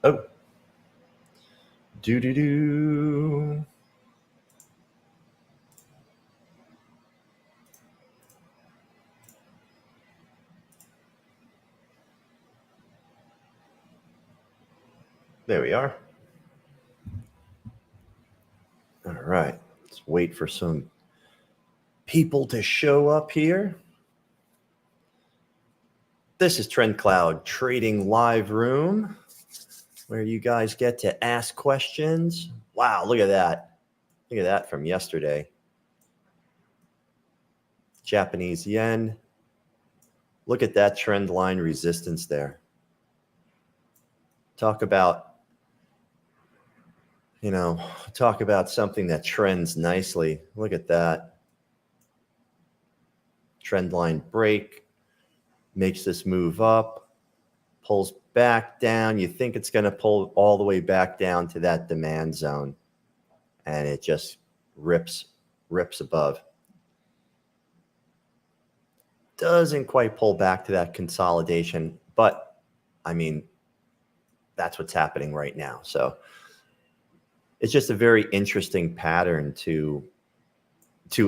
Oh. Do. There we are. All right. Let's wait for some people to show up here. This is TrendCloud Trading Live Room, where you guys get to ask questions. Wow, look at that. Look at that from yesterday. Japanese yen. Look at that trend line resistance there. Talk about something that trends nicely. Look at that. Trend line break, makes this move up, pulls back down. You think it's going to pull all the way back down to that demand zone, and it just rips above. Doesn't quite pull back to that consolidation, but I mean, that's what's happening right now. So it's just a very interesting pattern to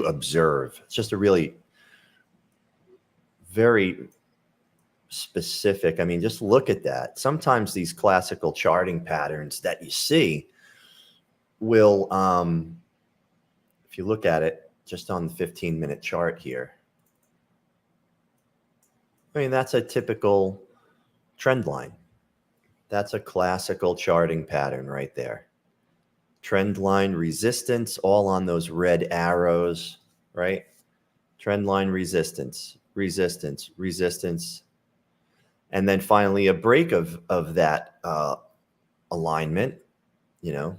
observe. It's just a really very specific. I mean, just look at that. Sometimes these classical charting patterns that you see will, if you look at it just on the 15-minute chart here, I mean, that's a typical trend line. That's a classical charting pattern right there. Trend line resistance, all on those red arrows, right? Trend line resistance, resistance, resistance. And then finally a break of that alignment, a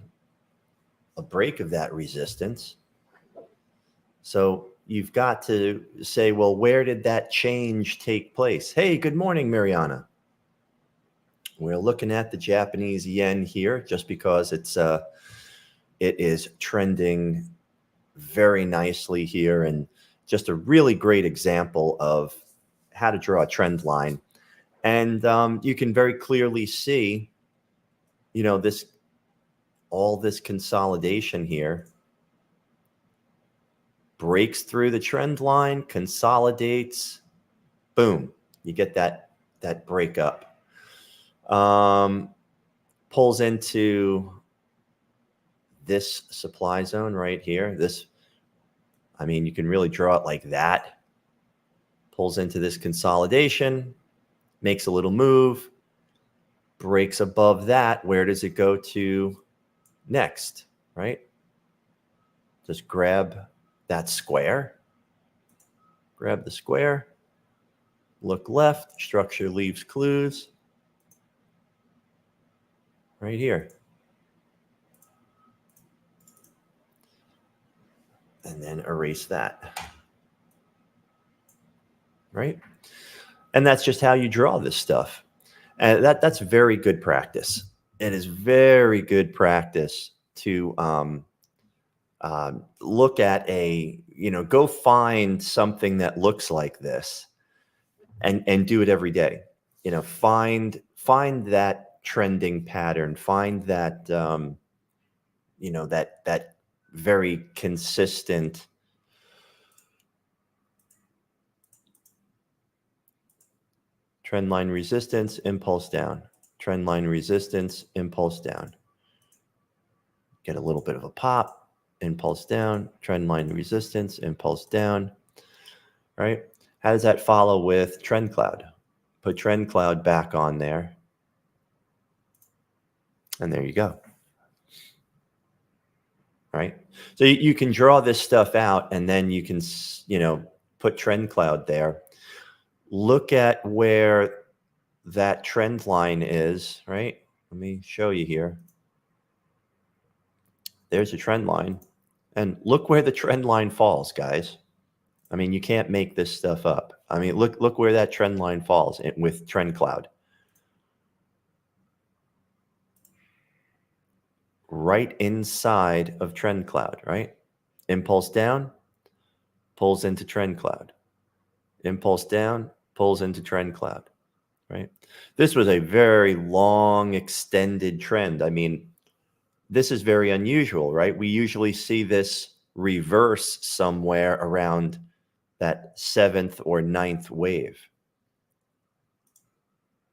break of that resistance. So you've got to say, well, where did that change take place? Hey, good morning, Mariana. We're looking at the Japanese yen here just because it is trending very nicely here, and just a really great example of how to draw a trend line. And you can very clearly see, all this consolidation here breaks through the trend line, consolidates, boom, you get that break up. Pulls into this supply zone right here. You can really draw it like that. Pulls into this consolidation, makes a little move, breaks above that. Where does it go to next, right? Just grab that square, grab the square, look left, structure leaves clues right here. And then erase that, right? And that's just how you draw this stuff. And that's very good practice. It is very good practice to look at go find something that looks like this and do it every day. Find that trending pattern, find that, that very consistent trend line resistance, impulse down, trend line resistance, impulse down. Get a little bit of a pop, impulse down, trend line resistance, impulse down, right? How does that follow with TrendCloud? Put TrendCloud back on there. And there you go. Right? So you can draw this stuff out, and then you can, put TrendCloud there. Look at where that trend line is, right? Let me show you here. There's a trend line. And look where the trend line falls, guys. You can't make this stuff up. Look where that trend line falls with TrendCloud. Right inside of TrendCloud, right? Impulse down, pulls into TrendCloud. impulse down, pulls into TrendCloud, right? This was a very long, extended trend. I mean, this is very unusual, right? We usually see this reverse somewhere around that 7th or 9th wave,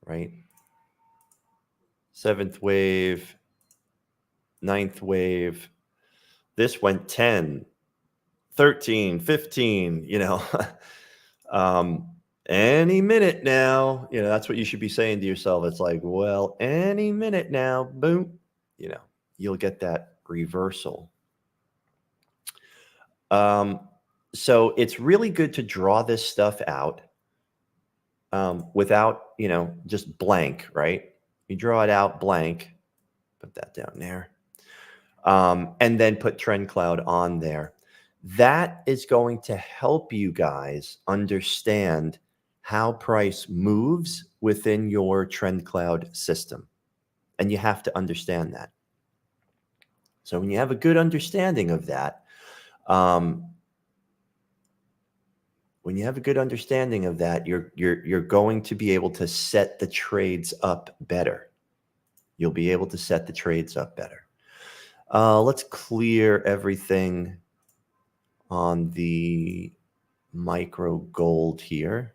right? 7th wave, 9th wave. This went 10, 13, 15, any minute now, that's what you should be saying to yourself. It's like, well, any minute now, boom, you'll get that reversal. So it's really good to draw this stuff out without, just blank, right? You draw it out blank, put that down there, and then put TrendCloud on there. That is going to help you guys understand how price moves within your TrendCloud system. And you have to understand that. So when you have a good understanding of that, you're going to be able to set the trades up better. You'll be able to set the trades up better. Let's clear everything on the micro gold here.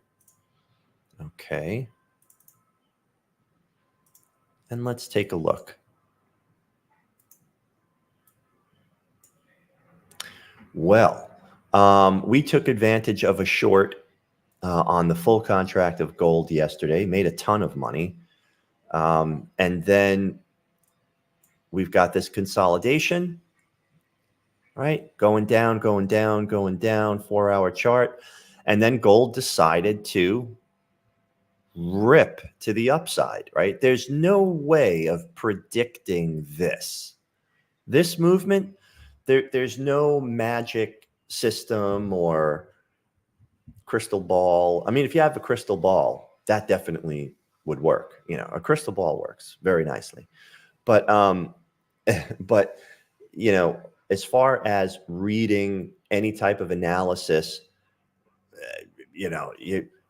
Okay. And let's take a look. Well, we took advantage of a short on the full contract of gold yesterday, made a ton of money. And then we've got this consolidation, right? Going down, 4-hour chart. And then gold decided to rip to the upside, right? There's no way of predicting this. This movement, there's no magic system or crystal ball. I mean, if you have a crystal ball, that definitely would work. A crystal ball works very nicely. But but as far as reading any type of analysis,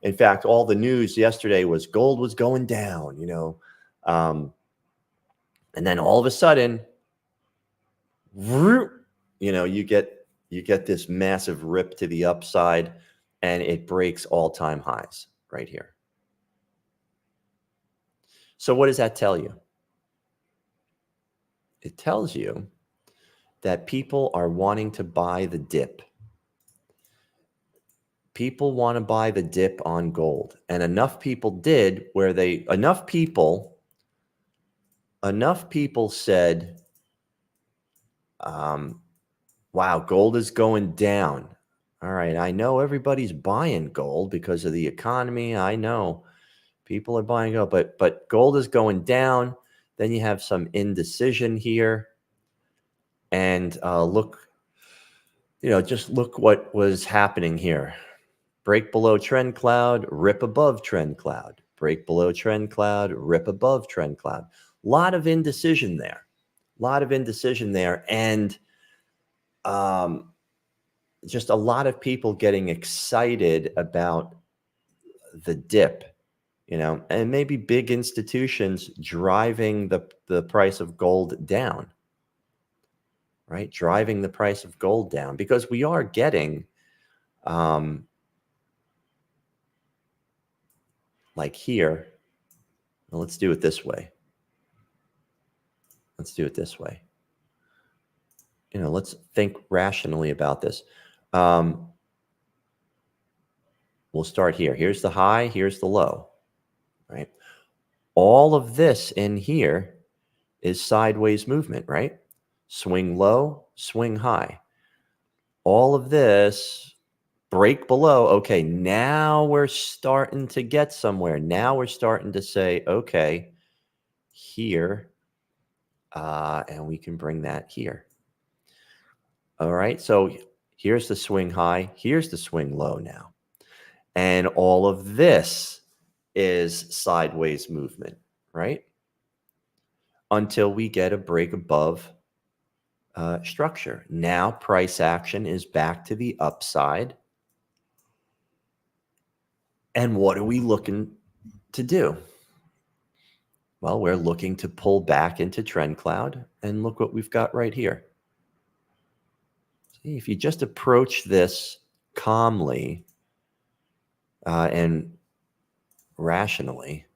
in fact, all the news yesterday was gold was going down, and then all of a sudden, you get this massive rip to the upside, and it breaks all-time highs right here. So what does that tell you? It tells you that people are wanting to buy the dip. People want to buy the dip on gold, and enough people did where enough people said, wow, gold is going down. All right, I know everybody's buying gold because of the economy. I know people are buying gold, but gold is going down. Then you have some indecision here, and just look what was happening here. Break below TrendCloud, rip above TrendCloud. Break below TrendCloud, rip above TrendCloud. A lot of indecision there. And just a lot of people getting excited about the dip, and maybe big institutions driving the price of gold down, right? Driving the price of gold down, because we are getting like here. Well, let's do it this way. Let's think rationally about this. We'll start here. Here's the high, here's the low, right? All of this in here is sideways movement, right? Swing low, swing high. All of this, break below. Okay, now we're starting to get somewhere. Now we're starting to say, okay, here, and we can bring that here. All right, so here's the swing high, here's the swing low now. And all of this is sideways movement, right? Until we get a break above structure. Now price action is back to the upside. And what are we looking to do? Well, we're looking to pull back into TrendCloud, and look what we've got right here. See, if you just approach this calmly and rationally,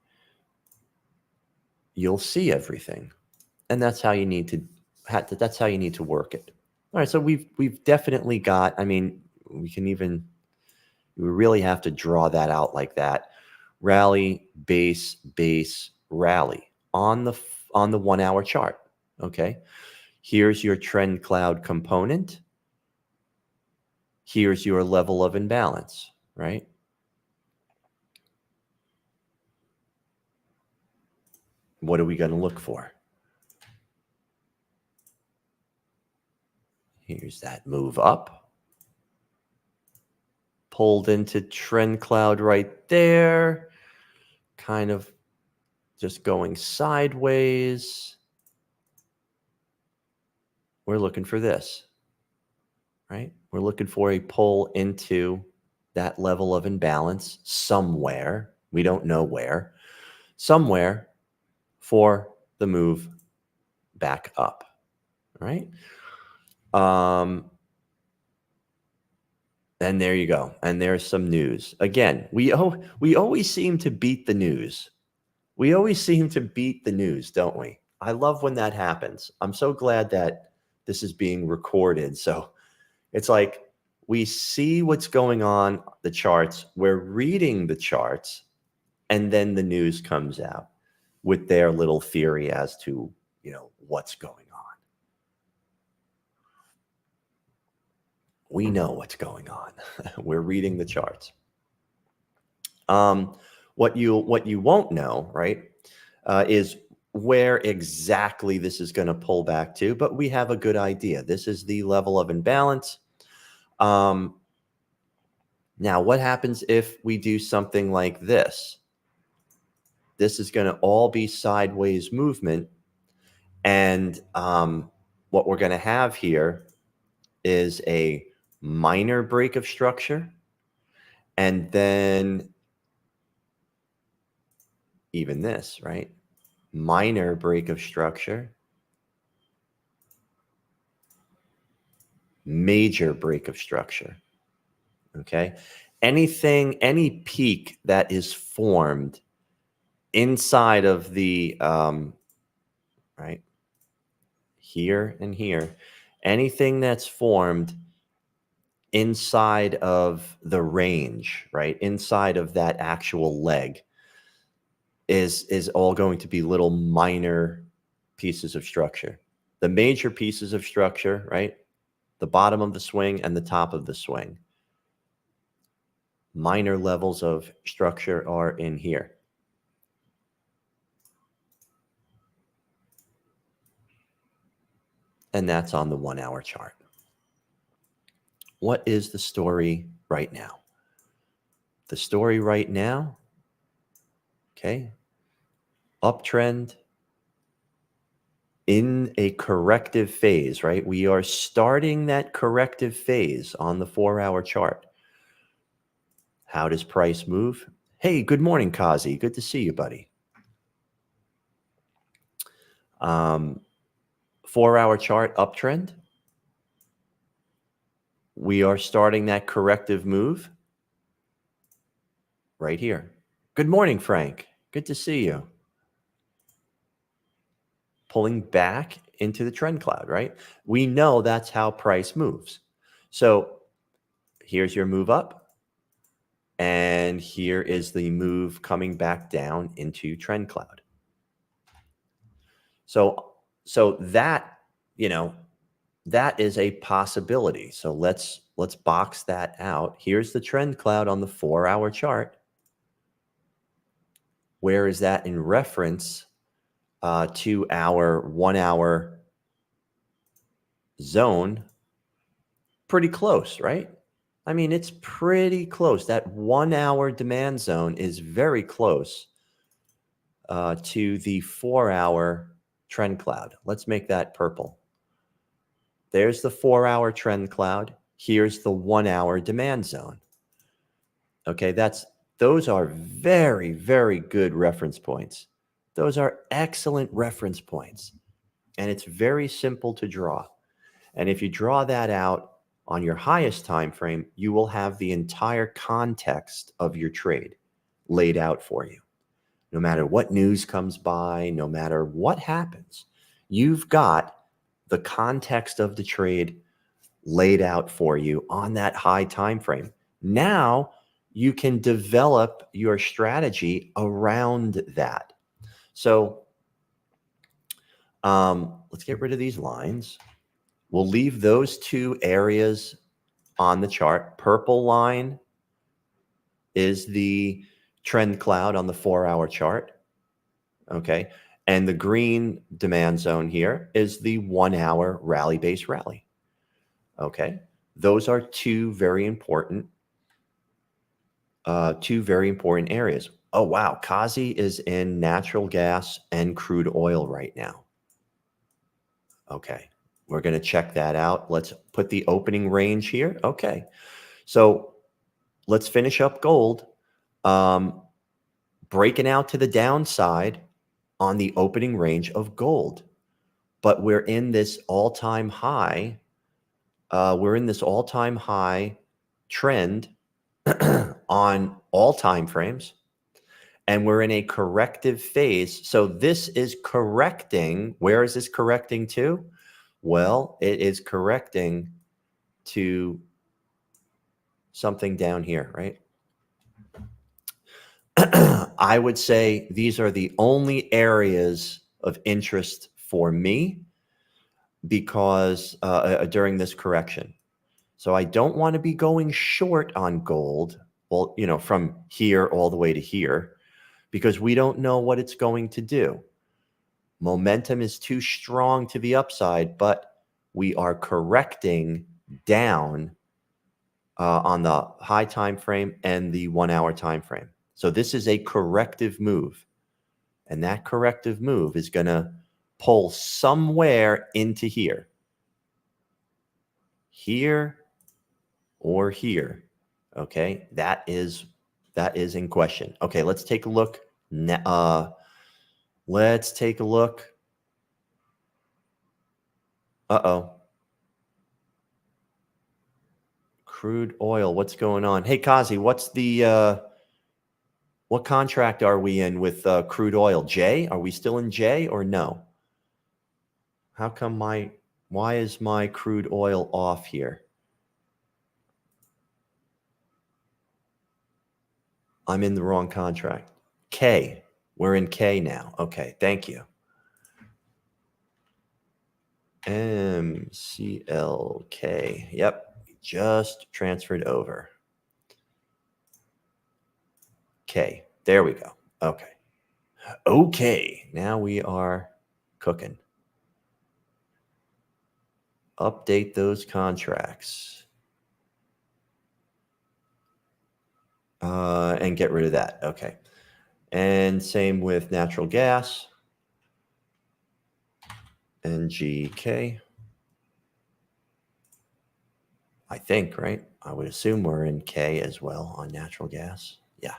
you'll see everything, and that's how you need to. That's how you need to work it. All right, so we've definitely got. I mean, we can even. We really have to draw that out like that. Rally, base, base, rally on the 1 hour chart. Okay. Here's your trend cloud component. Here's your level of imbalance, right? What are we going to look for? Here's that move up. Pulled into trend cloud right there. Kind of just going sideways. We're looking for this, right? We're looking for a pull into that level of imbalance somewhere. We don't know where. Somewhere for the move back up, right? And there you go. And there's some news. Again, we always seem to beat the news. We always seem to beat the news, don't we? I love when that happens. I'm so glad that this is being recorded. So it's like we see what's going on the charts, we're reading the charts, and then the news comes out with their little theory as to, what's going on. We know what's going on. We're reading the charts. What you won't know, right, is where exactly this is going to pull back to, but we have a good idea. This is the level of imbalance. Now, what happens if we do something like this? This is going to all be sideways movement. And what we're going to have here is a minor break of structure. And then even this, right? Minor break of structure. Major break of structure. Okay. Any peak that is formed inside of the, right here and here, anything that's formed inside of the range, right, inside of that actual leg is all going to be little minor pieces of structure. The major pieces of structure, right, the bottom of the swing and the top of the swing. Minor levels of structure are in here. And that's on the 1 hour chart. What is the story right now? The story right now, okay, uptrend in a corrective phase, right? We are starting that corrective phase on the 4 hour chart. How does price move? Hey, good morning, Kazi. Good to see you, buddy. 4 hour chart uptrend. We are starting that corrective move right here. Good morning, Frank. Good to see you. Pulling back into the trend cloud, right? We know that's how price moves. So here's your move up. And here is the move coming back down into trend cloud. So that, that is a possibility. So let's box that out. Here's the trend cloud on the 4 hour chart. Where is that in reference to our 1 hour zone? Pretty close, right? I mean, it's pretty close. That 1 hour demand zone is very close to the 4 hour trend cloud. Let's make that purple. There's the 4 hour trend cloud. Here's the 1 hour demand zone. Okay, that's Those are very, very good reference points. Those are excellent reference points. And it's very simple to draw. And if you draw that out on your highest time frame, you will have the entire context of your trade laid out for you. No matter what news comes by, no matter what happens, you've got the context of the trade laid out for you on that high time frame. Now you can develop your strategy around that. So let's get rid of these lines. We'll leave those two areas on the chart. Purple line is the trend cloud on the 4-hour chart. Okay. And the green demand zone here is the 1-hour rally base rally. Okay. Those are two very important areas. Oh, wow. Kazi is in natural gas and crude oil right now. Okay. We're going to check that out. Let's put the opening range here. Okay. So let's finish up gold. Breaking out to the downside on the opening range of gold. But we're in this all-time high. We're in this all-time high trend on all time frames. And we're in a corrective phase. So this is correcting. Where is this correcting to? Well, it is correcting to something down here, right? I would say these are the only areas of interest for me because during this correction. So I don't want to be going short on gold, well, you know, from here all the way to here, because we don't know what it's going to do. Momentum is too strong to the upside, but we are correcting down on the high time frame and the 1-hour time frame. So this is a corrective move. And that corrective move is going to pull somewhere into here. Here or here. Okay, that is in question. Okay, let's take a look. Let's take a look. Crude oil, what's going on? Hey, Kazi, what's the what contract are we in with crude oil? J? Are we still in J or no? How come why is my crude oil off here? I'm in the wrong contract. K. We're in K now. Okay, thank you. MCLK. Yep, just transferred over. K. There we go. Okay. Okay, now we are cooking. Update those contracts. And get rid of that. Okay. And same with natural gas. NGK. I think, right? I would assume we're in K as well on natural gas. Yeah.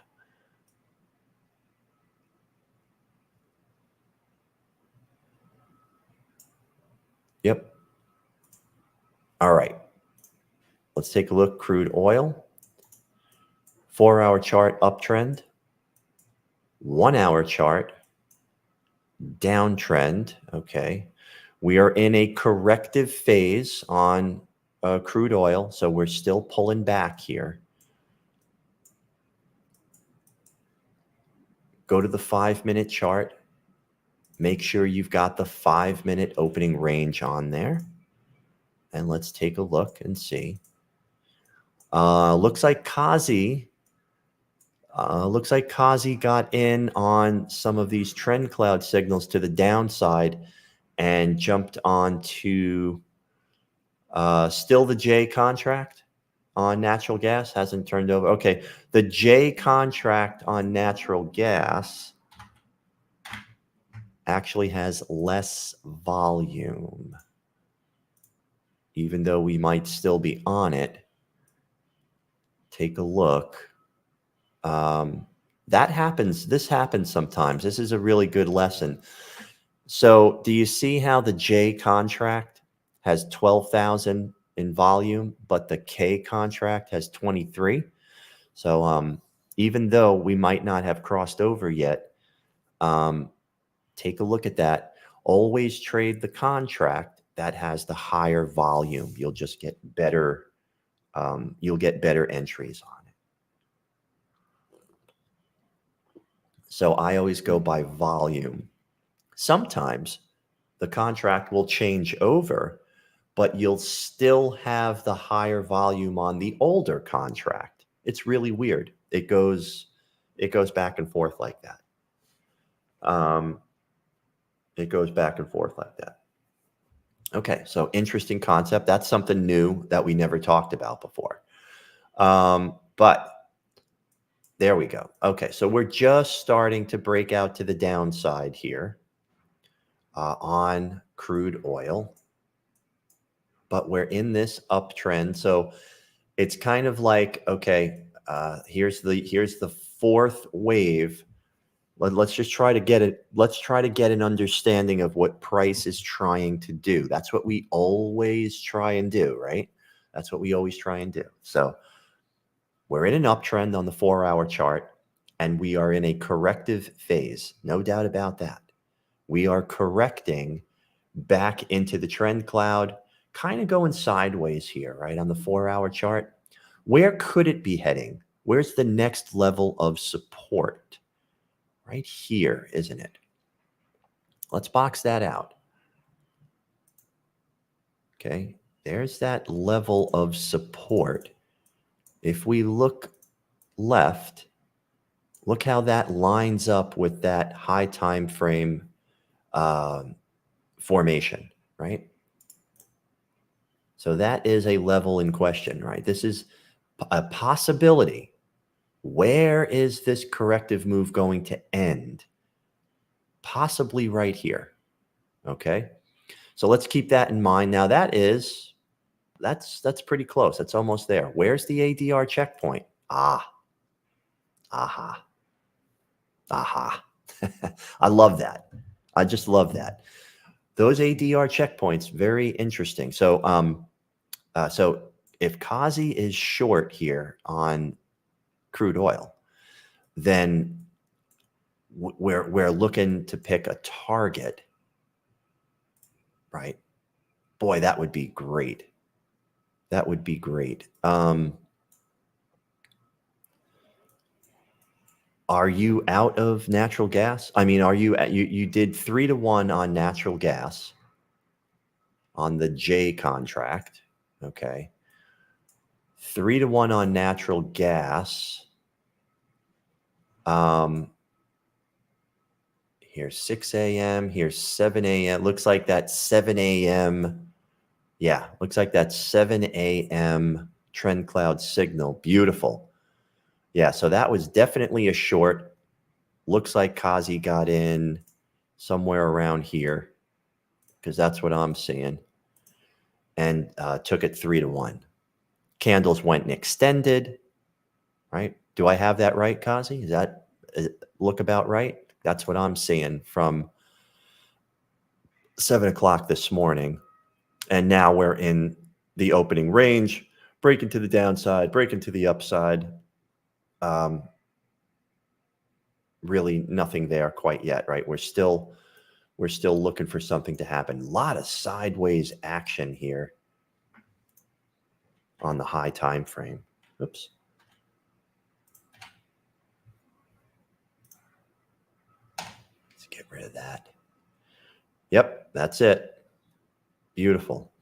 Yep. All right. Let's take a look. Crude oil. 4-hour chart uptrend. 1-hour chart downtrend. Okay. We are in a corrective phase on crude oil, so we're still pulling back here. Go to the 5-minute chart. Make sure you've got the 5-minute opening range on there. And let's take a look and see. Looks like Kazi got in on some of these TrendCloud signals to the downside and jumped on to still the J contract on natural gas hasn't turned over. Okay, the J contract on natural gas actually has less volume, even though we might still be on it. Take a look. That happens. This happens sometimes. This is a really good lesson. So do you see how the J contract has 12,000 in volume, but the K contract has 23? So even though we might not have crossed over yet, take a look at that. Always trade the contract that has the higher volume. You'll just get better. You'll get better entries on it. So I always go by volume. Sometimes the contract will change over, but you'll still have the higher volume on the older contract. It's really weird. It goes back and forth like that. It goes back and forth like that. Okay, so interesting concept. That's something new that we never talked about before. But there we go. Okay, so we're just starting to break out to the downside here on crude oil. But we're in this uptrend. So it's kind of like, okay, here's the fourth wave. Let's just try to get it. Let's try to get an understanding of what price is trying to do. That's what we always try and do, right? That's what we always try and do. So we're in an uptrend on the 4-hour chart, and we are in a corrective phase. No doubt about that. We are correcting back into the trend cloud, kind of going sideways here, right, on the 4-hour chart. Where could it be heading? Where's the next level of support? Right here, isn't it? Let's box that out. Okay, there's that level of support. If we look left, look how that lines up with that high time frame formation, right? So that is a level in question, right? This is a possibility. Where is this corrective move going to end? Possibly right here. Okay. So let's keep that in mind. Now that's pretty close. That's almost there. Where's the ADR checkpoint? Aha. Aha. I love that. I just love that. Those ADR checkpoints, very interesting. So so if Kazi is short here on crude oil, then we're looking to pick a target, right? Boy, that would be great. That would be great. Are you out of natural gas? I mean, are you did 3-to-1 on natural gas on the J contract, okay? 3-to-1 on natural gas. Here's 6 a.m. Here's 7 a.m. Looks like that 7 a.m. Yeah, looks like that 7 a.m. TrendCloud signal. Beautiful. Yeah, so that was definitely a short. Looks like Kazi got in somewhere around here because that's what I'm seeing, and took it 3-to-1. Candles went and extended, right? Do I have that right, Kazi? Is that look about right? That's what I'm seeing from 7 o'clock this morning. And now we're in the opening range, breaking to the downside, breaking to the upside. Really nothing there quite yet, right? We're still looking for something to happen. A lot of sideways action here on the high time frame. Oops. Let's get rid of that. Yep, that's it. Beautiful.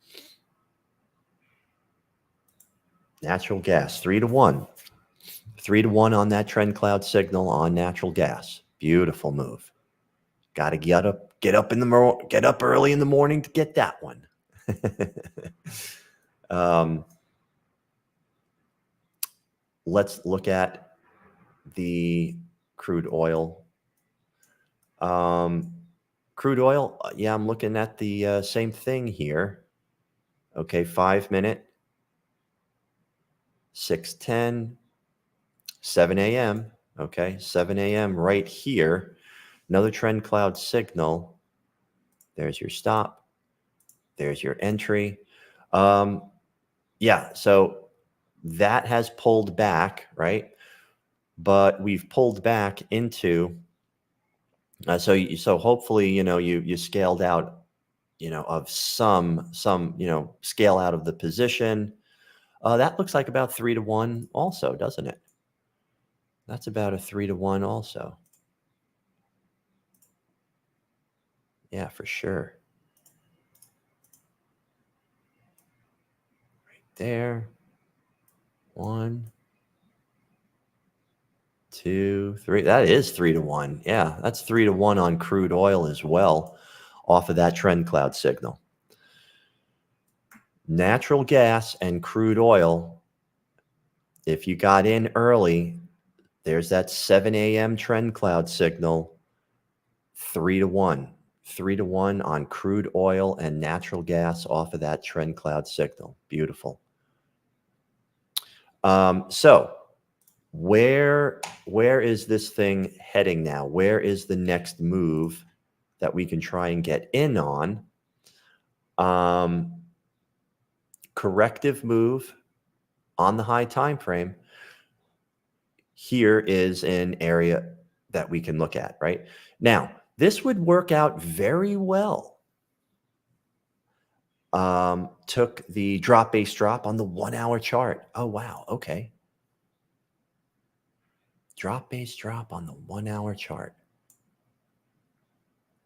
Natural gas, 3-to-1. 3-to-1 on that TrendCloud signal on natural gas. Beautiful move. Got to get up early in the morning to get that one. Let's look at the crude oil. Crude oil, yeah, I'm looking at the same thing here. Okay, 5-minute, 610, 7 a.m. Okay, 7 a.m. right here. Another TrendCloud signal. There's your stop. There's your entry. Yeah, so that has pulled back, right? But we've pulled back into so hopefully you scaled out of some scale out of the position. That looks like about 3 to 1 also, doesn't it? That's about a 3 to 1 also. Yeah, for sure. Right there. 1, 2, 3. That is 3 to 1. Yeah, that's 3 to 1 on crude oil as well, off of that TrendCloud signal. Natural gas and crude oil, if you got in early, there's that 7 a.m. TrendCloud signal, 3 to 1. 3 to 1 on crude oil and natural gas off of that TrendCloud signal. Beautiful. So where is this thing heading now? Where is the next move that we can try and get in on? Corrective move on the high time frame. Here is an area that we can look at, right? Now, this would work out very well. Took the drop base drop on the 1-hour chart. Oh, wow. Okay. Drop base drop on the 1-hour chart.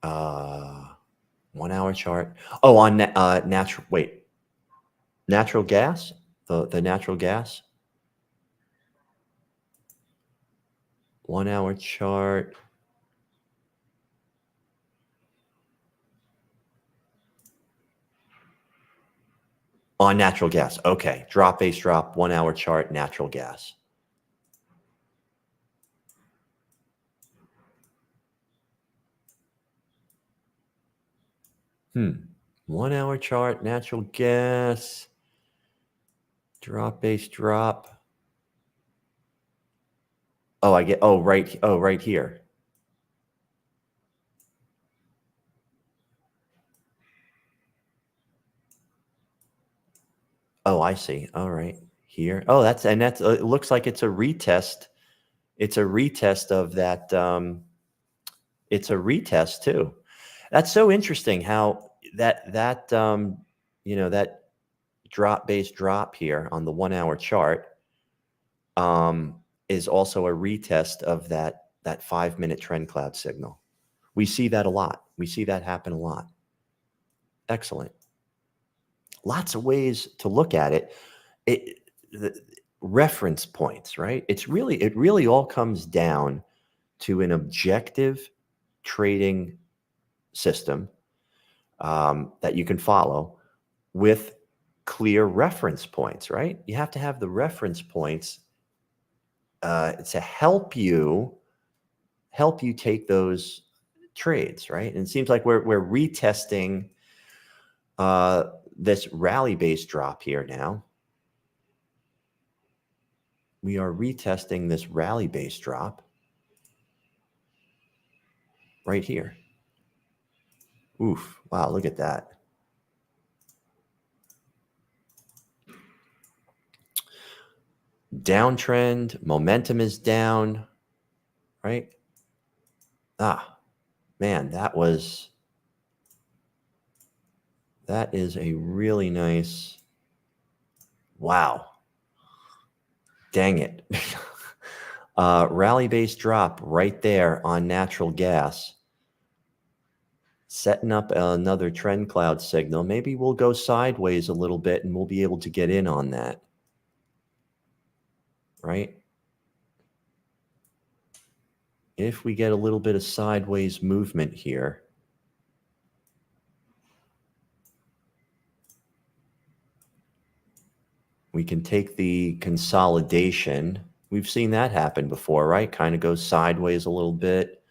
1-hour chart. Oh, on natural gas, the natural gas. 1-hour chart. On natural gas. Okay. Drop base drop, 1-hour chart, natural gas. Hmm. 1-hour chart, natural gas, drop base drop. Oh, right here. Oh, I see. All right. Here. Oh, that's it looks like it's a retest. It's a retest of that. It's a retest too. That's so interesting how that drop base drop here on the 1-hour chart is also a retest of that 5-minute TrendCloud signal. We see that a lot. We see that happen a lot. Excellent. Lots of ways to look at it. The reference points, right? It really all comes down to an objective trading system that you can follow with clear reference points, right? You have to have the reference points to help you take those trades, right? And it seems like we're retesting this rally base drop here now. We are retesting this rally base drop right here. Oof. Wow, look at that. Downtrend, momentum is down, right? Man, that is a really nice, wow. Dang it. Rally base drop right there on natural gas. Setting up another TrendCloud signal. Maybe we'll go sideways a little bit and we'll be able to get in on that. Right? If we get a little bit of sideways movement here, we can take the consolidation. We've seen that happen before, right? Kind of goes sideways a little bit,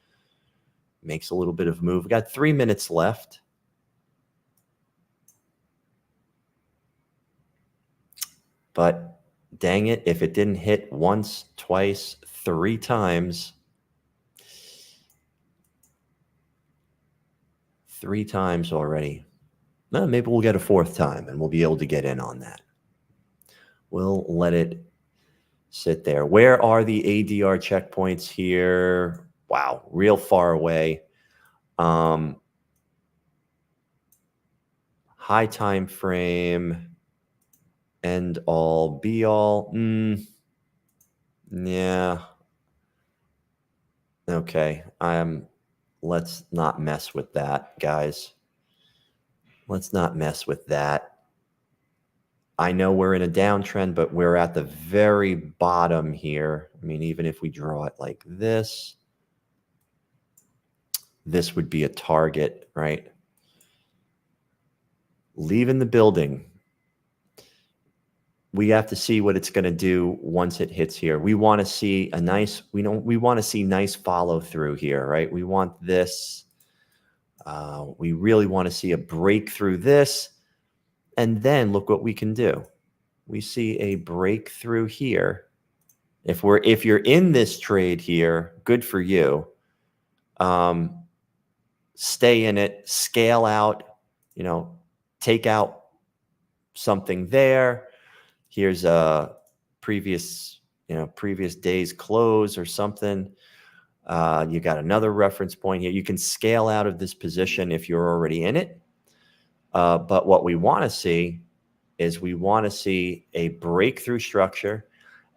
makes a little bit of move. We got 3 minutes left. But Dang it, if it didn't hit once, twice, 3 times. 3 times already. Well, maybe we'll get a 4th time and we'll be able to get in on that. We'll let it sit there. Where are the ADR checkpoints here? Wow, real far away. High time frame, end all, be all. Yeah. Okay. Let's not mess with that, guys. Let's not mess with that. I know we're in a downtrend, but we're at the very bottom here. I mean, even if we draw it like this would be a target, right? Leaving the building. We have to see what it's going to do once it hits here. We want to see a nice, we want to see nice follow through here, right? We want this. We really want to see a breakthrough this. And then look what we can do. We see a breakthrough here. If you're in this trade here, good for you. Stay in it, scale out, take out something there. Here's a previous day's close or something. You got another reference point here. You can scale out of this position if you're already in it. But what we want to see is we want to see a breakthrough structure.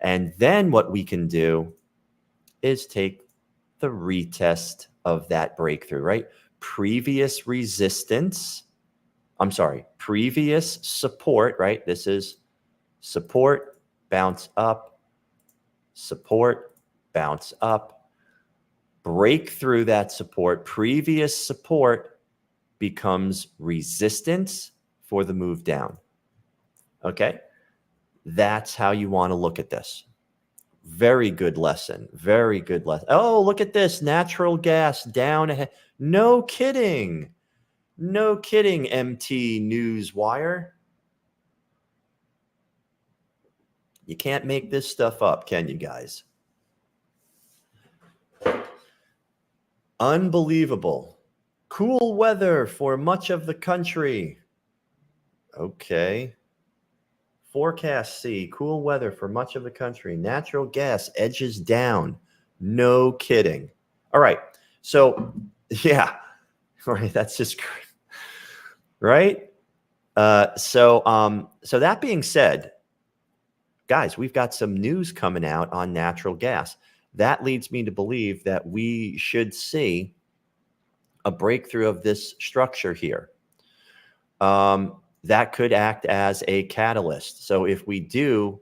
And then what we can do is take the retest of that breakthrough, right? Previous support, right? This is support, bounce up, support, bounce up, break through that support. Previous support becomes resistance for the move down. Okay? That's how you want to look at this. Very good lesson. Very good lesson. Oh, look at this. Natural gas down ahead. No kidding. No kidding, MT Newswire. You can't make this stuff up, can you guys? Unbelievable. Cool weather for much of the country. Okay. Forecast C, cool weather for much of the country. Natural gas edges down. No kidding. All right. So, yeah. All right. That's just great. Right? So that being said, guys, we've got some news coming out on natural gas. That leads me to believe that we should see a breakthrough of this structure here. That could act as a catalyst. So if we do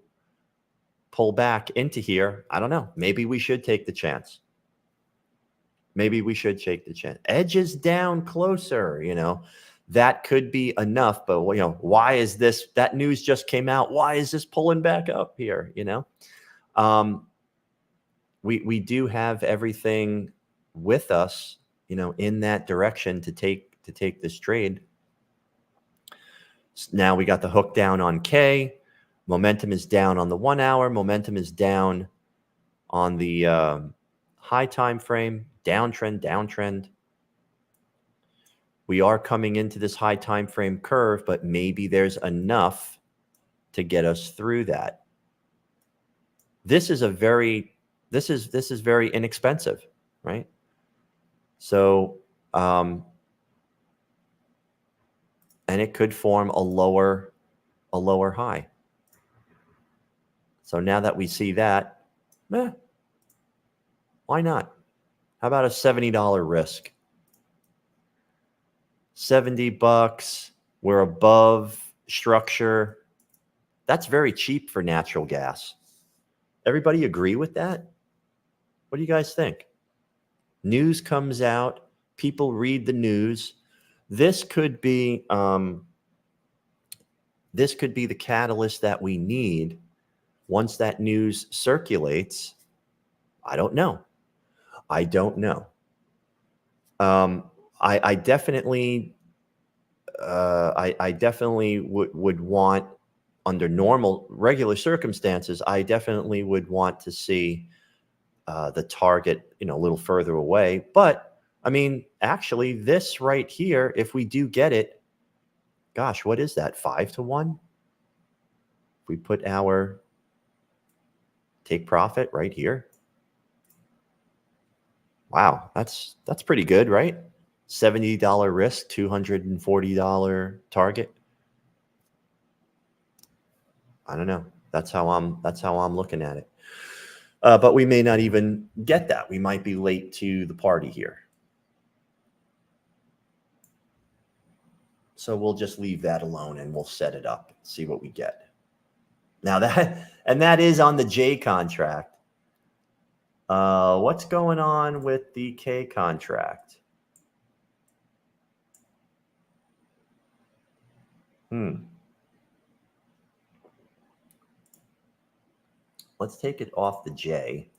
pull back into here, I don't know, maybe we should take the chance. Maybe we should take the chance. Edges down closer, that could be enough. But, why is this? That news just came out. Why is this pulling back up here? We do have everything with us, in that direction to take this trade. Now we got the hook down on K. Momentum is down on the 1 hour. Momentum is down on the high time frame. Downtrend. We are coming into this high time frame curve, but maybe there's enough to get us through that. This is very inexpensive, right? So, and it could form a lower high. So now that we see that, why not? How about a $70 risk? $70. We're above structure. That's very cheap for natural gas. Everybody agree with that? What do you guys think? News comes out. People read the news. This could be the catalyst that we need once that news circulates. I don't know. I definitely would want under regular circumstances, I definitely would want to see the target, a little further away. But I mean, actually, this right here, if we do get it, gosh, what is that? 5-1? If we put our take profit right here. Wow, that's pretty good, right? $70 risk, $240 target. I don't know. That's how I'm looking at it. But we may not even get that. We might be late to the party here. So we'll just leave that alone and we'll set it up, see what we get. Now that is on the J contract. What's going on with the K contract? Let's take it off the J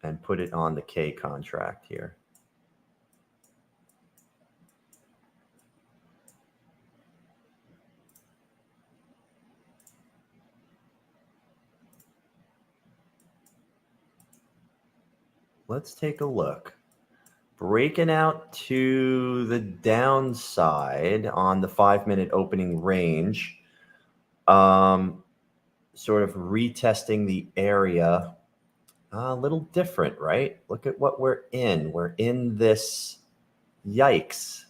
and put it on the K contract here. Let's take a look. Breaking out to the downside on the 5-minute opening range. Sort of retesting the area. A little different, right? Look at what we're in. We're in this. Yikes.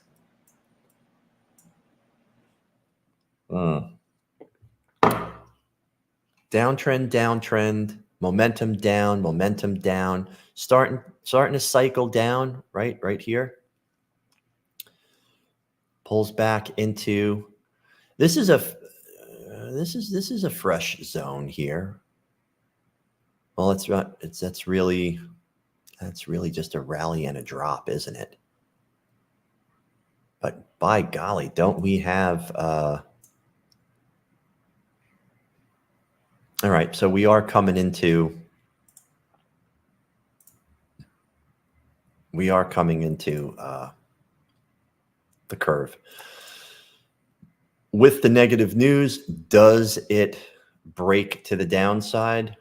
Downtrend, momentum down, starting to cycle down, right here. Pulls back into, this is a fresh zone here. Well, that's really just a rally and a drop, isn't it? But by golly, don't we have all right, so we are coming into the curve. With the negative news, does it break to the downside?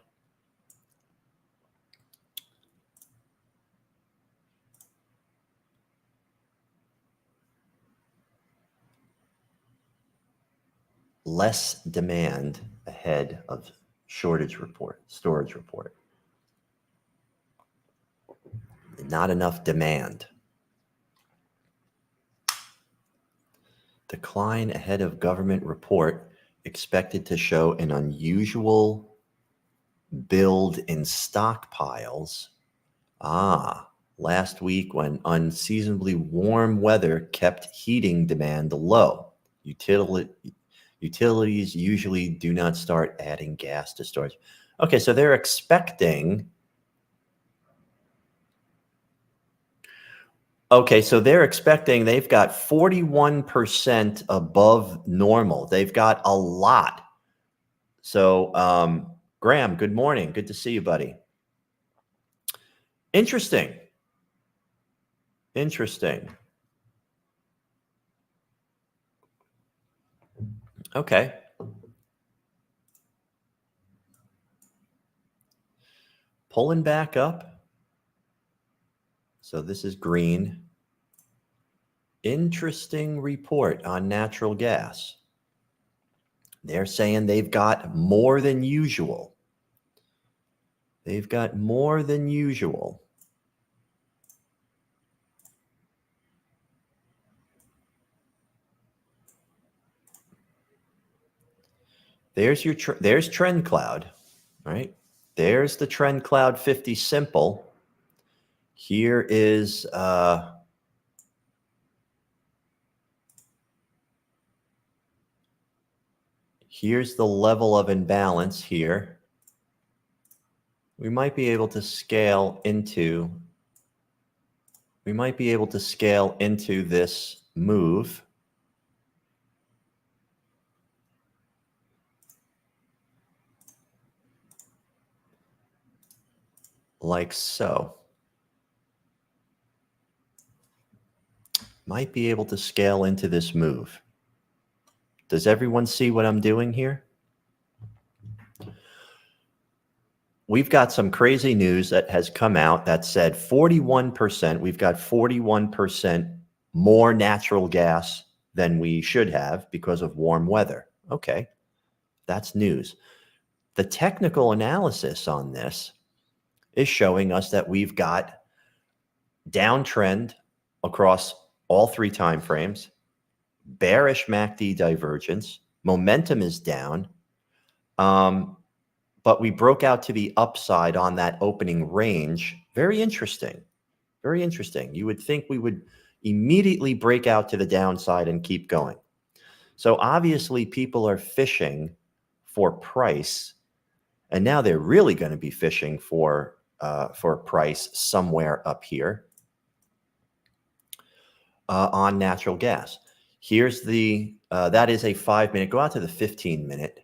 Less demand ahead of storage report. Not enough demand. Decline ahead of government report expected to show an unusual build in stockpiles. Last week when unseasonably warm weather kept heating demand low. Utilities usually do not start adding gas to storage. Okay, so they're expecting. Okay, so they're expecting, they've got 41% above normal. They've got a lot. So, Graham, good morning. Good to see you, buddy. Interesting. Okay. Pulling back up. So this is green. Interesting report on natural gas. They're saying they've got more than usual. There's TrendCloud, right? There's the TrendCloud 50 simple. Here is here's the level of imbalance here. We might be able to scale into this move. Like so. Might be able to scale into this move. Does everyone see what I'm doing here? We've got some crazy news that has come out that said 41%, we've got 41% more natural gas than we should have because of warm weather. Okay, that's news. The technical analysis on this is showing us that we've got downtrend across all three time frames, bearish MACD divergence, momentum is down, but we broke out to the upside on that opening range. Very interesting. Very interesting. You would think we would immediately break out to the downside and keep going. So obviously people are fishing for price, and now they're really going to be fishing for price somewhere up here on natural gas. Here's the, that is a 5-minute, go out to the 15-minute.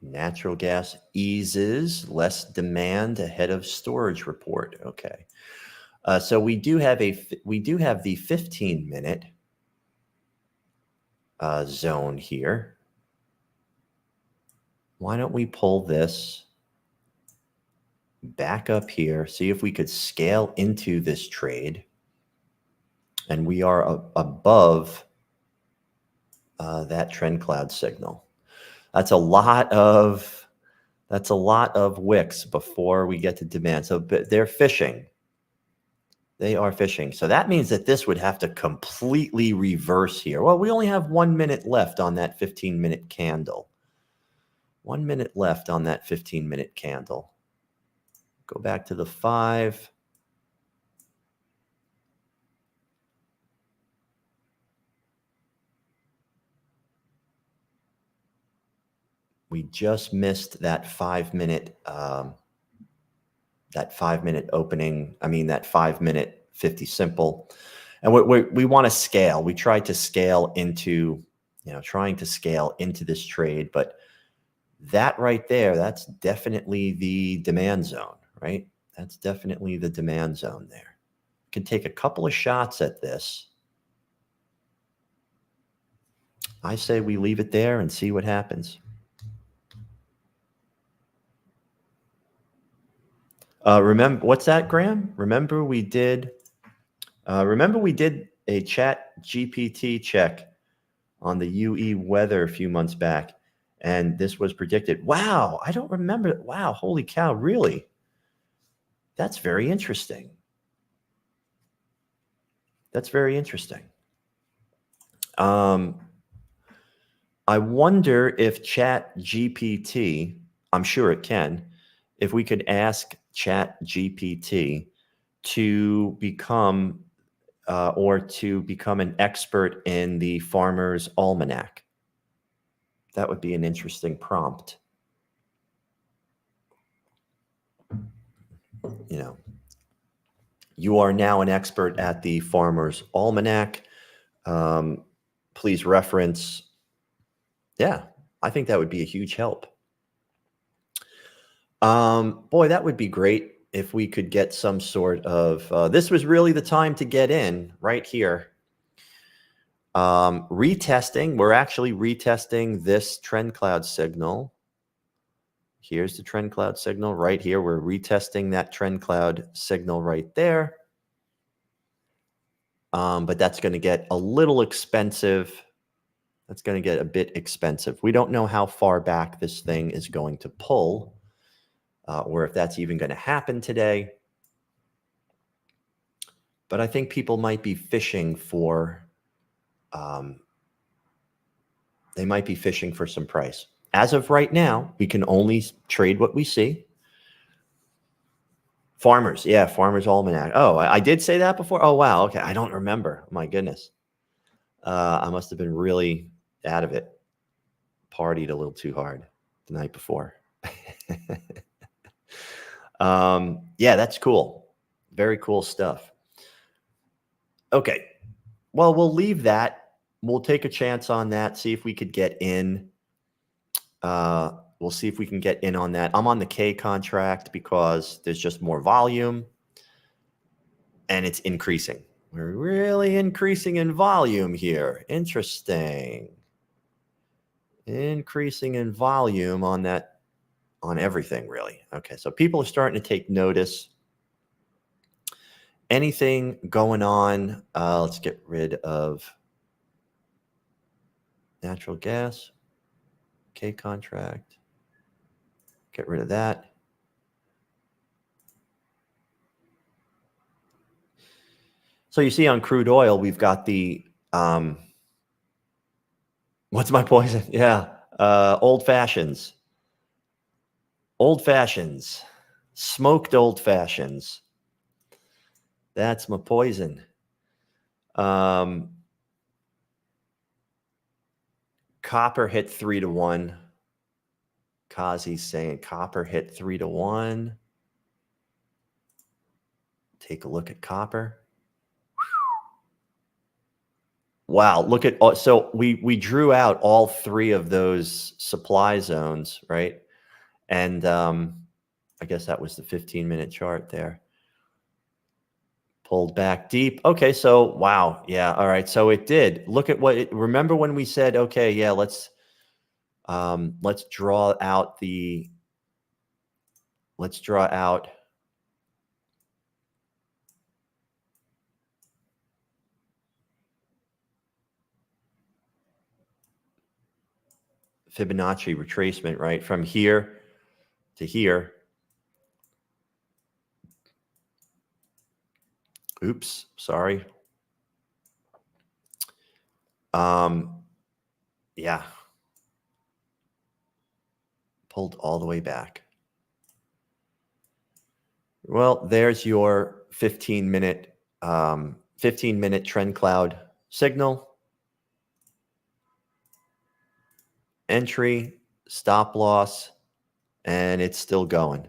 Natural gas eases, less demand ahead of storage report. Okay. So we do have the 15-minute zone here. Why don't we pull this back up here, see if we could scale into this trade, and we are above that TrendCloud signal. That's a lot of wicks before we get to demand. So they're fishing. They are fishing. So that means that this would have to completely reverse here. Well, we only have 1 minute left on that 15-minute candle. 1 minute left on that 15-minute candle. Go back to the 5. We just missed that 5-minute opening. I mean, that 5-minute 50 simple. And we want to scale. We tried to scale into, trying to scale into this trade, but that right there, that's definitely the demand zone, right? That's definitely the demand zone there. Can take a couple of shots at this. I say we leave it there and see what happens. Remember, what's that, Graham? Remember we did a Chat GPT check on the UE weather a few months back, and this was predicted. Wow, I don't remember. Wow, holy cow, really? That's very interesting. That's very interesting. I wonder if Chat GPT, I'm sure it can, if we could ask Chat GPT to become an expert in the Farmer's Almanac. That would be an interesting prompt. You are now an expert at the Farmer's Almanac. Please reference. Yeah, I think that would be a huge help. Boy, that would be great if we could get some sort of, this was really the time to get in right here. Retesting, we're actually retesting this TrendCloud signal. Here's the TrendCloud signal right here. We're retesting that TrendCloud signal right there. But that's going to get a little expensive. That's going to get a bit expensive. We don't know how far back this thing is going to pull, or if that's even going to happen today. But I think people might be fishing for, they might be fishing for some price. As of right now, we can only trade what we see. Farmers, yeah, Farmer's Almanac. Oh, I did say that before? Oh, wow, okay, I don't remember. My goodness. I must have been really out of it. Partied a little too hard the night before. Yeah, that's cool. Very cool stuff. Okay, well, we'll leave that. We'll take a chance on that, see if we could get in. We'll see if we can get in on that. I'm on the K contract because there's just more volume. and it's increasing. We're really increasing in volume here. Interesting. Increasing in volume on that, on everything, really. Okay, so people are starting to take notice. Anything going on? Let's get rid of natural gas. K contract. Get rid of that. So you see on crude oil, we've got the, what's my poison? Yeah, old fashions. Old fashions. Smoked old fashions. That's my poison. Copper hit 3-1. Kazi's saying copper hit 3-1. Take a look at copper. Wow, look at, so we drew out all three of those supply zones, right? And I guess that was the 15-minute chart there. Pulled back deep. Okay, so wow, yeah, all right. So it did. Look at what it, remember when we said, okay, yeah, let's draw out the, let's draw out Fibonacci retracement, right? From here to here. Oops, sorry. Yeah. Pulled all the way back. Well, there's your 15-minute TrendCloud signal. Entry, stop loss, and it's still going.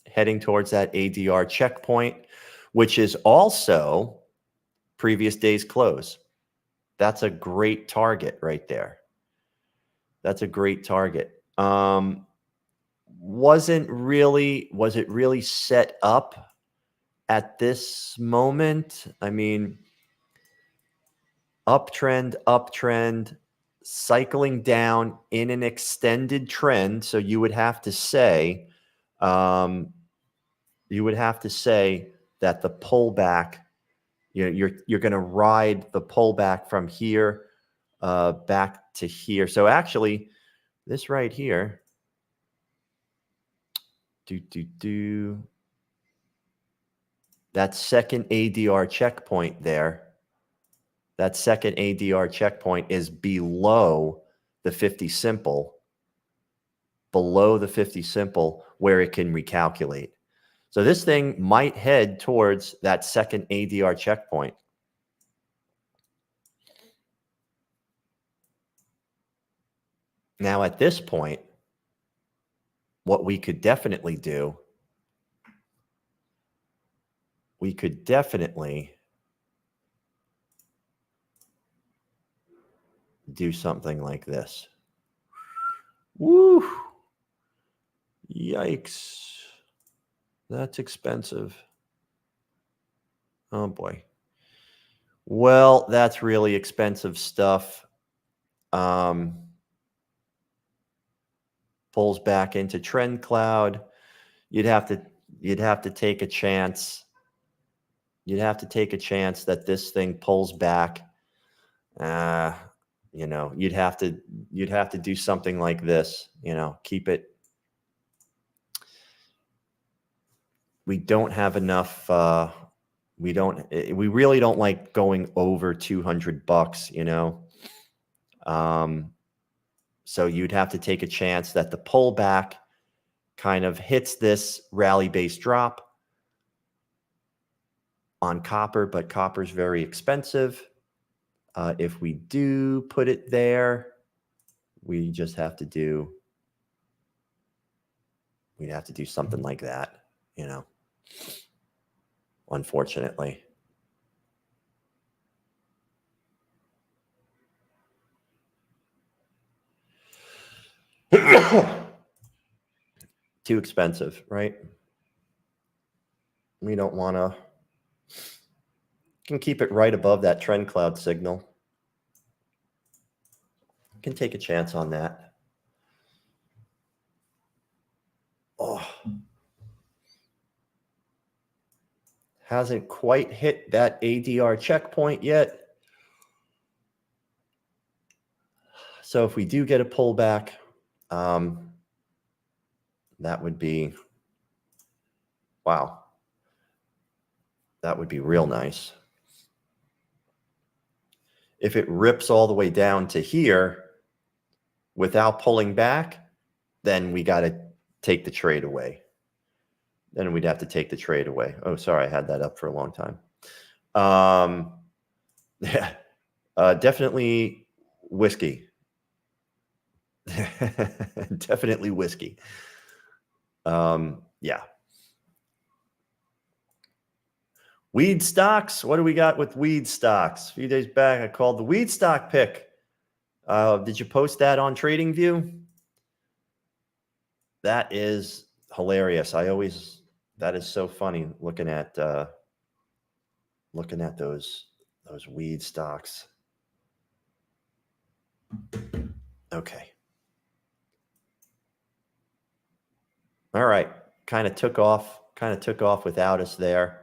Heading towards that ADR checkpoint, which is also previous day's close. That's a great target right there. That's a great target. Was it really set up at this moment? I mean, uptrend, cycling down in an extended trend. So you would have to say, that the pullback, you're going to ride the pullback from here back to here. So actually, this right here, that second ADR checkpoint there, that second ADR checkpoint is below the 50 simple, where it can recalculate. So this thing might head towards that second ADR checkpoint. Now, at this point, what we could definitely do, do something like this. Woo! Yikes. That's expensive. Oh boy. Well, that's really expensive stuff. Pulls back into TrendCloud. You'd have to take a chance. You'd have to take a chance that this thing pulls back. You'd have to do something like this, keep it. We don't have enough, we really don't like going over $200, so you'd have to take a chance that the pullback kind of hits this rally-based drop on copper, but copper's very expensive. If we do put it there, we'd have to do something like that, unfortunately. Too expensive, right? We don't want to. Can keep it right above that TrendCloud signal. Can take a chance on that. Oh, hasn't quite hit that ADR checkpoint yet. So if we do get a pullback, that would be, wow. That would be real nice. If it rips all the way down to here without pulling back, then we got to take the trade away. Then we'd have to take the trade away. Oh, sorry, I had that up for a long time. Yeah, definitely whiskey. Definitely whiskey. Yeah. Weed stocks. What do we got with weed stocks? A few days back, I called the weed stock pick. Did you post that on TradingView? That is hilarious. That is so funny looking at those weed stocks. Okay. All right. Kind of took off without us there.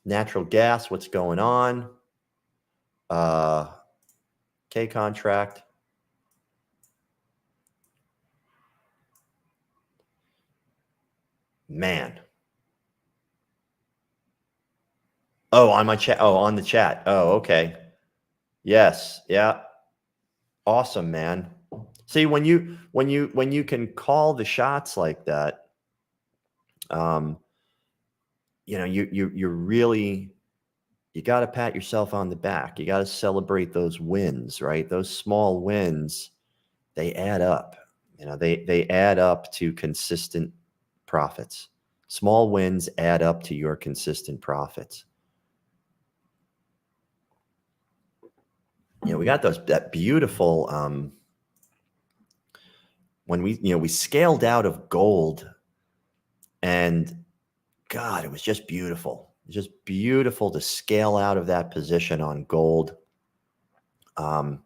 Natural gas, what's going on? K contract. Man. Oh, on my chat. Oh, on the chat. Oh, okay. Yes. Yeah. Awesome, man. See, when you can call the shots like that, you really, you got to pat yourself on the back. You got to celebrate those wins, right? Those small wins, they add up. They add up to consistent profits. Small wins add up to your consistent profits. We got that beautiful, when we scaled out of gold, and God, it was just beautiful. It's just beautiful to scale out of that position on gold, and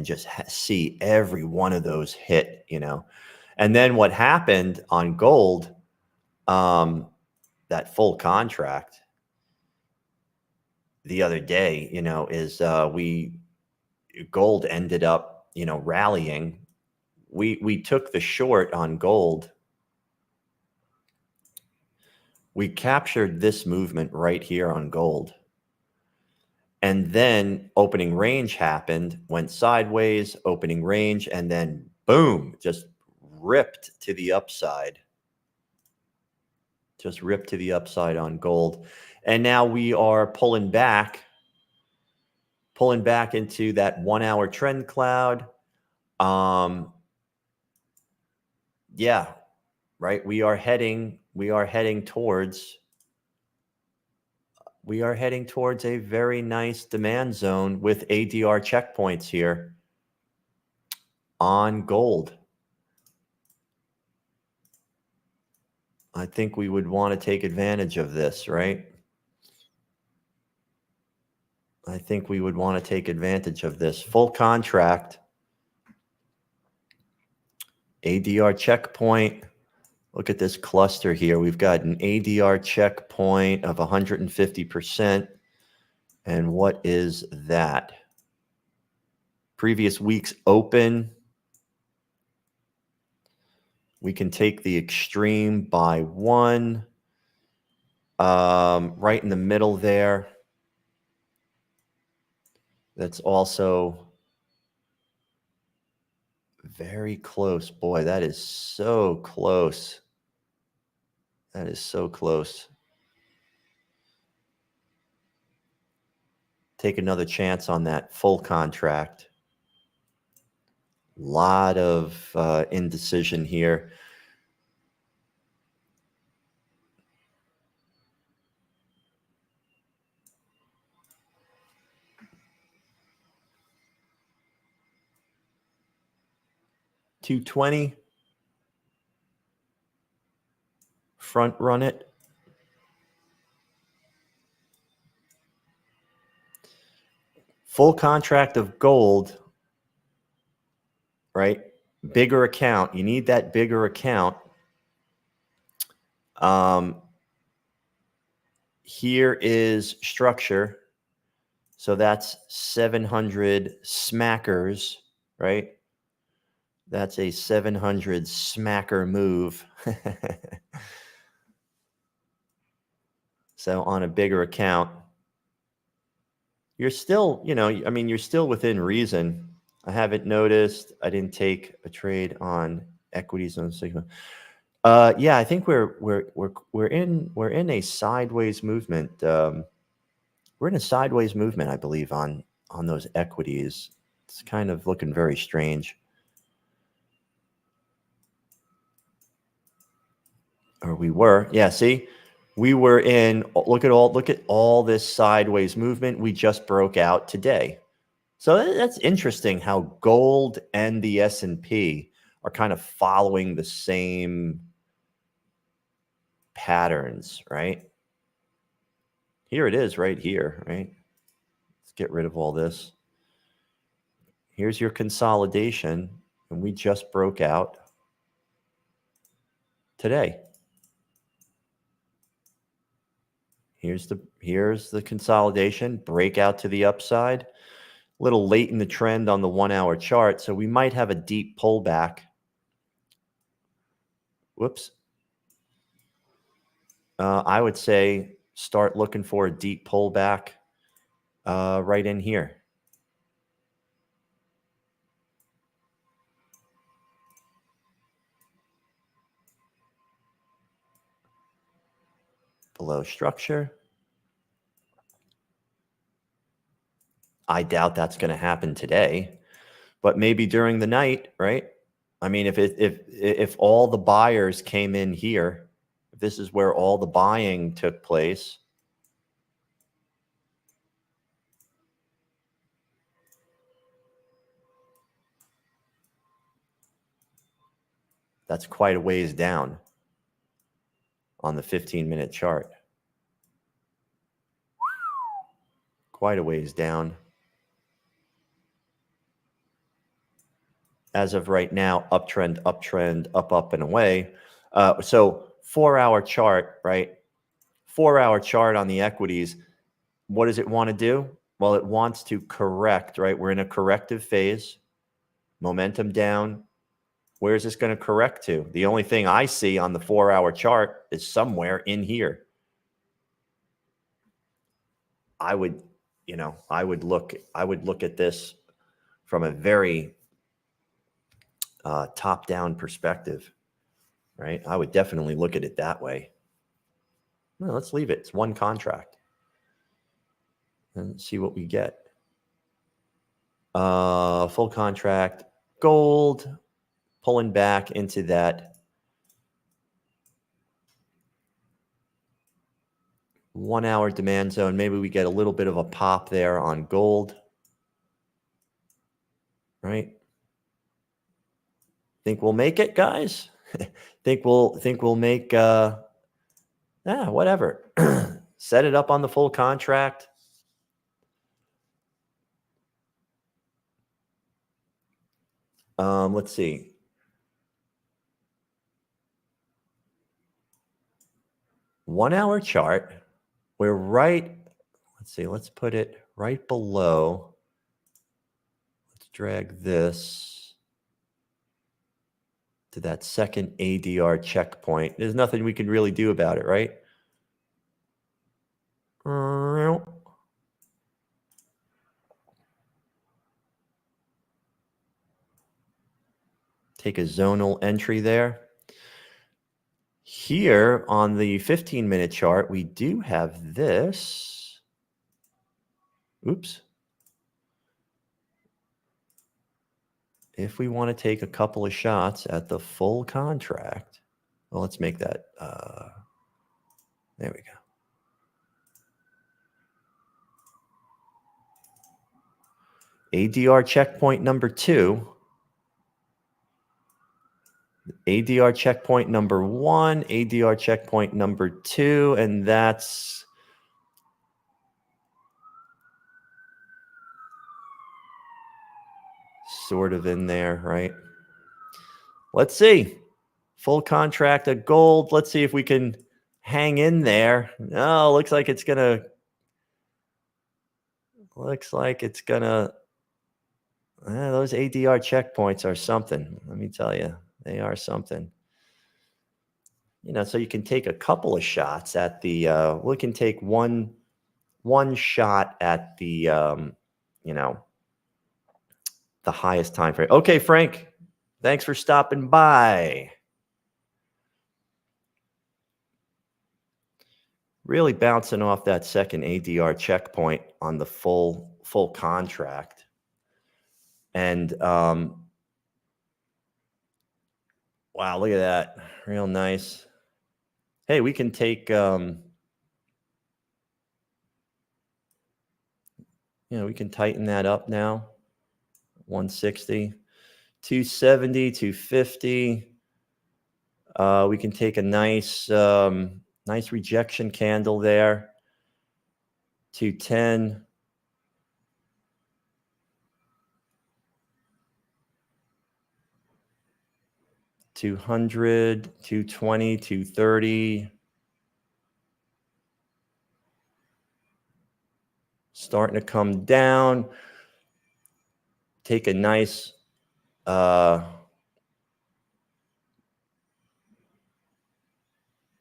just see every one of those hit, And then what happened on gold, that full contract the other day, is gold ended up, rallying. We took the short on gold. We captured this movement right here on gold. And then opening range happened, went sideways, opening range, and then boom, just ripped to the upside. Just ripped to the upside on gold. And now we are pulling back into that 1 hour trend cloud. Yeah, right. We are heading towards a very nice demand zone with ADR checkpoints here on gold. I think we would want to take advantage of this, right? I think we would want to take advantage of this full contract. ADR checkpoint. Look at this cluster here. We've got an ADR checkpoint of 150%. And what is that? Previous week's open. We can take the extreme by 1. Right in the middle there. That's also very close. Boy, that is so close. That is so close. Take another chance on that full contract. Lot of indecision here. $220. Front run it. Full contract of gold, right? Bigger account. You need that bigger account. Here is structure. So that's 700 smackers, right? That's a 700 smacker move. So on a bigger account, you're still, I mean, you're still within reason. I haven't noticed. I didn't take a trade on equities on Sigma. Yeah, I think we're in a sideways movement. We're in a sideways movement, I believe, on those equities. It's kind of looking very strange. Or we were, yeah. See, we were in. Look at all this sideways movement. We just broke out today. So that's interesting how gold and the S&P are kind of following the same patterns, right? Here it is right here, right? Let's get rid of all this. Here's your consolidation, and we just broke out today. Here's the consolidation, breakout to the upside. A little late in the trend on the 1-hour chart, so we might have a deep pullback. Whoops. I would say start looking for a deep pullback right in here. Below structure. I doubt that's going to happen today, but maybe during the night, right? I mean, if all the buyers came in here, if this is where all the buying took place, that's quite a ways down on the 15-minute chart. Quite a ways down. As of right now, uptrend, up and away. So 4-hour chart, right? 4-hour chart on the equities. What does it want to do? Well, it wants to correct, right? We're in a corrective phase. Momentum down. Where is this going to correct to? The only thing I see on the 4-hour chart is somewhere in here. I would look at this from a very top-down perspective, right? I would definitely look at it that way. No, let's leave it. It's one contract. And see what we get. Full contract, gold, pulling back into that 1-hour demand zone. Maybe we get a little bit of a pop there on gold, right? Think we'll make it, guys? think we'll make whatever. Set it up on the full contract. Let's see. One-hour chart. We're right. Let's see. Let's put it right below. Let's drag this to that second ADR checkpoint. There's nothing we can really do about it, right? Take a zonal entry there. Here on the 15-minute chart, we do have this. Oops. If we want to take a couple of shots at the full contract, well, let's make that. There we go. ADR checkpoint number 2. ADR checkpoint number 1, ADR checkpoint number 2, and that's sort of in there, right? Let's see. Full contract of gold. Let's see if we can hang in there. No, looks like it's gonna those ADR checkpoints are something. Let me tell you, they are something. So you can take a couple of shots at the we can take one shot at the the highest time frame. Okay, Frank, thanks for stopping by. Really bouncing off that second ADR checkpoint on the full contract. And wow, look at that. Real nice. Hey, we can take we can tighten that up now. 160, 270, 250. We can take a nice nice rejection candle there. 210. $200, $220, $230. Starting to come down. Take a nice $220,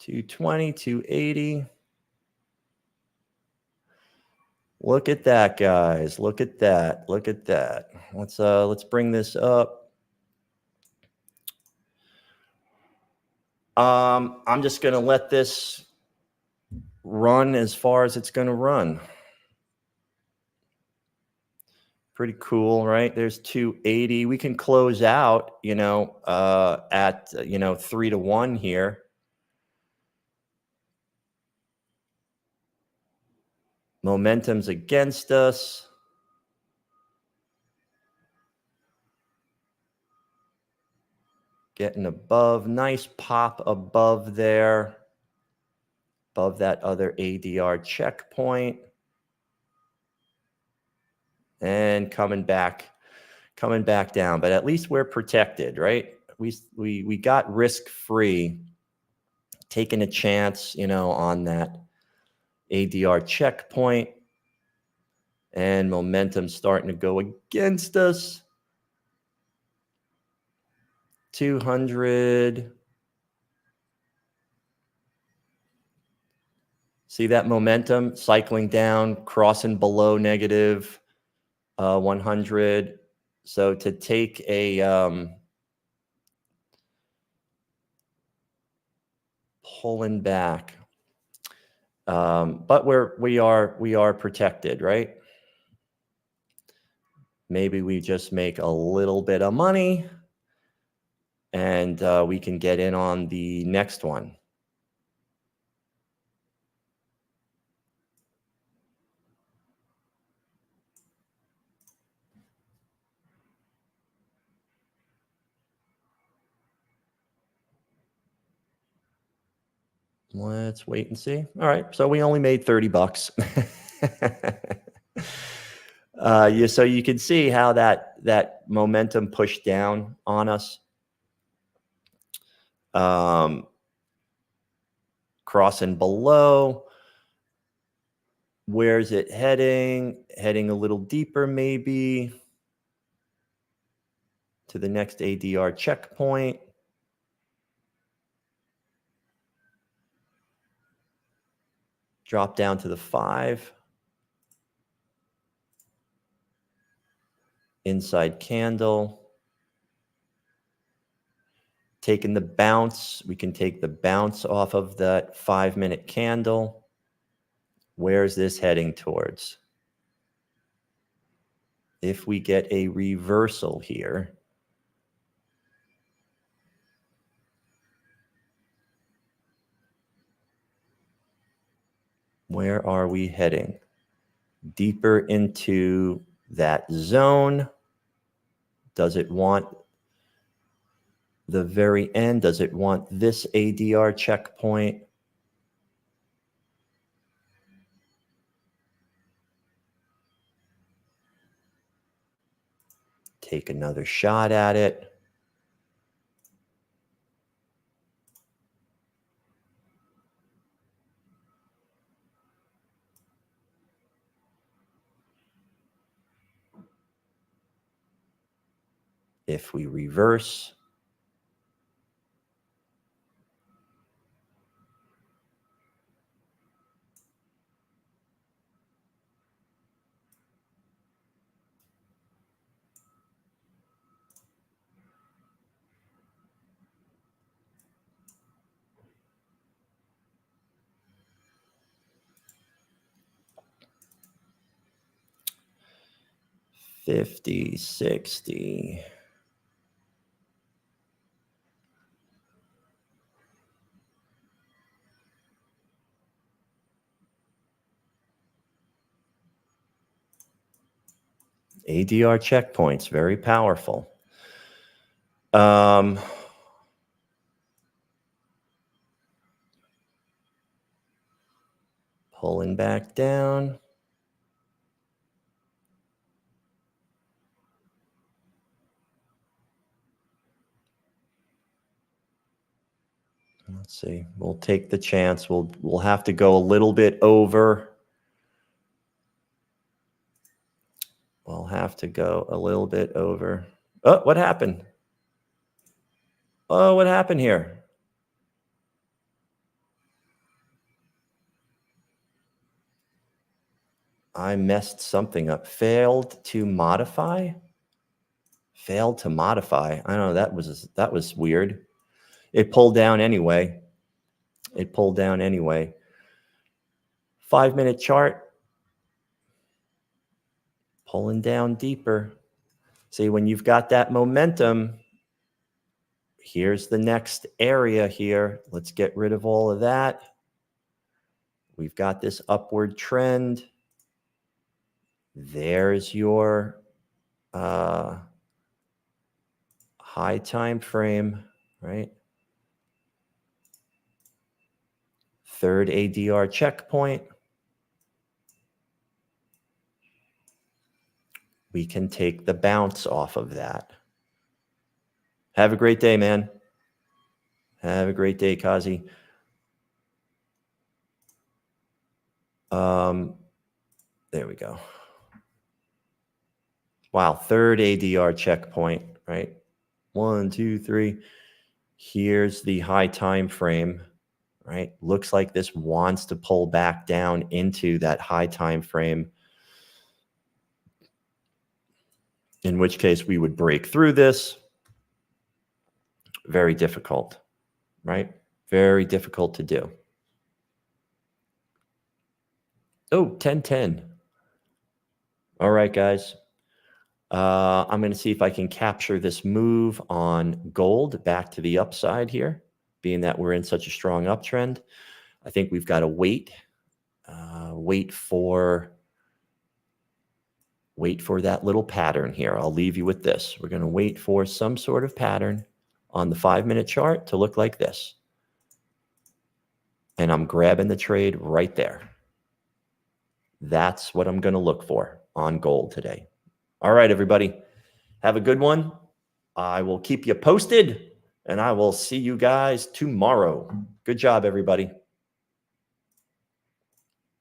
$280. Look at that, guys. Look at that. Look at that. Let's bring this up. I'm just going to let this run as far as it's going to run. Pretty cool, right? There's 280. We can close out, at 3-1 here. Momentum's against us. Getting above, nice pop above there, above that other ADR checkpoint. And coming back down, but at least we're protected, right? We got risk-free, taking a chance, on that ADR checkpoint, and momentum starting to go against us. 200. See that momentum cycling down, crossing below negative 100. So to take a pulling back, but we are protected, right? Maybe we just make a little bit of money, and we can get in on the next one. Let's wait and see. All right, so we only made $30. So you can see how that momentum pushed down on us. Crossing below. Where's it heading? Heading a little deeper, maybe, to the next ADR checkpoint. Drop down to the 5. Inside candle. Taking the bounce. We can take the bounce off of that 5-minute candle. Where's this heading towards? If we get a reversal here, where are we heading? Deeper into that zone. Does it want the very end? Does it want this ADR checkpoint? take another shot at it. If we reverse, $50, $60. ADR checkpoints, very powerful. Pulling back down. Let's see. We'll take the chance. We'll have to go a little bit over. We'll have to go a little bit over. Oh, what happened? Oh, what happened here? I messed something up. Failed to modify? Failed to modify. I don't know. That was weird. It pulled down anyway. It pulled down anyway. 5-minute chart. Pulling down deeper. See, when you've got that momentum, here's the next area here. Let's get rid of all of that. We've got this upward trend. There's your high time frame, right? Third ADR checkpoint. We can take the bounce off of that. Have a great day, man. Have a great day, Kazi. There we go. Wow, third ADR checkpoint, right? 1, 2, 3. Here's the high time frame, right? Looks like this wants to pull back down into that high time frame, in which case we would break through this. Very difficult, right? Very difficult to do. Oh, 10-10. All right, guys. I'm going to see if I can capture this move on gold back to the upside here, being that we're in such a strong uptrend. I think we've got to wait for that little pattern here. I'll leave you with this. We're going to wait for some sort of pattern on the 5-minute chart to look like this. And I'm grabbing the trade right there. That's what I'm going to look for on gold today. All right, everybody. Have a good one. I will keep you posted, and I will see you guys tomorrow. Good job, everybody.